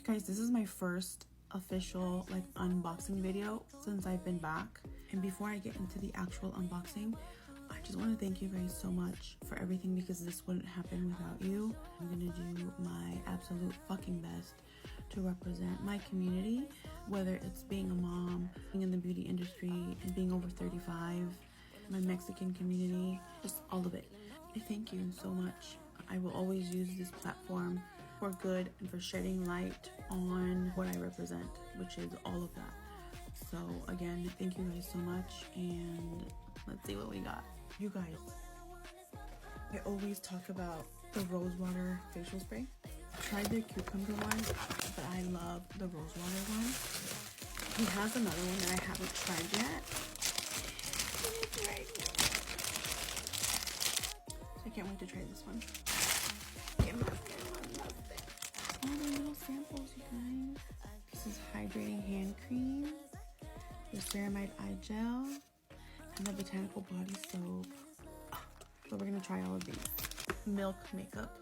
Guys, this is my first official like unboxing video since I've been back. And before I get into the actual unboxing, I just want to thank you guys so much for everything, because this wouldn't happen without you. I'm gonna do my absolute fucking best to represent my community, whether it's being a mom, being in the beauty industry, and being over 35, my Mexican community, just all of it. I thank you so much. I will always use this platform for good and for shedding light on what I represent, which is all of that. So again, thank you guys so much, and let's see what we got. You guys, I always talk about the rose water facial spray. I tried the cucumber one, but I love the rose water one. He has another one that I haven't tried yet. It's right here. So I can't wait to try this one. All the little samples, you guys. This is hydrating hand cream, the ceramide eye gel, and the botanical body soap. So we're gonna try all of these. Milk makeup.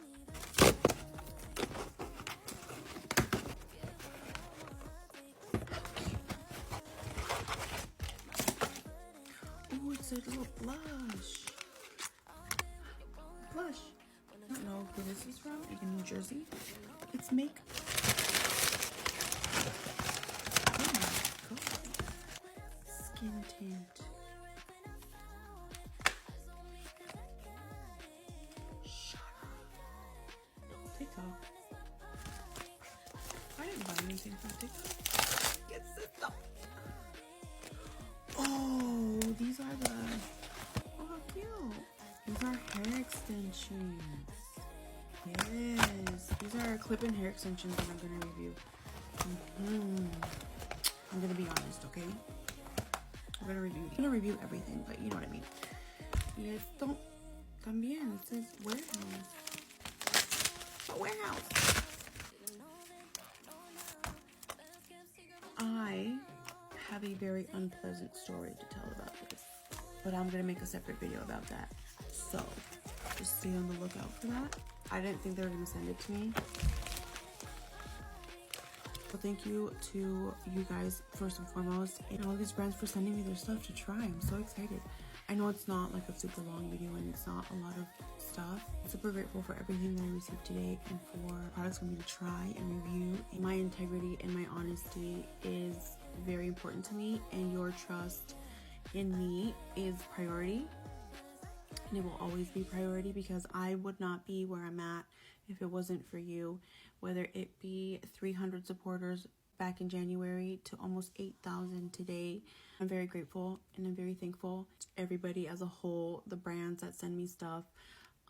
Oh, it's a little blush. Blush. I don't know who this is from. Like in New Jersey. It's makeup. Oh my god. Skin tint. Shut up. TikTok. I didn't buy anything from TikTok. Get this stuff. Oh, these are the. Oh, how cute. These are hair extensions. Yes, these are clip-in hair extensions that I'm gonna review. I'm gonna be honest, okay? I'm gonna review everything, but you know what I mean. Y esto también, it says warehouse. A warehouse. I have a very unpleasant story to tell about this, but I'm gonna make a separate video about that. So just stay on the lookout for that. I didn't think they were gonna send it to me. So thank you to you guys first and foremost, and all these brands for sending me their stuff to try. I'm so excited. I know it's not like a super long video and it's not a lot of stuff. I'm super grateful for everything that I received today and for products for me to try and review. My integrity and my honesty is very important to me, and your trust in me is priority. And it will always be priority, because I would not be where I'm at if it wasn't for you. Whether it be 300 supporters back in January to almost 8,000 today, I'm very grateful and I'm very thankful to everybody as a whole, the brands that send me stuff,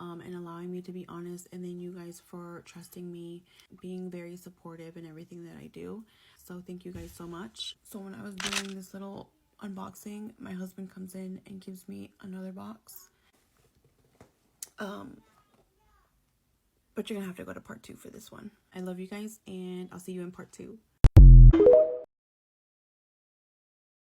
and allowing me to be honest, and then you guys for trusting me, being very supportive in everything that I do. So thank you guys so much. So when I was doing this little unboxing, my husband comes in and gives me another box. But you're gonna have to go to part 2 for this one. I love you guys, and I'll see you in part 2.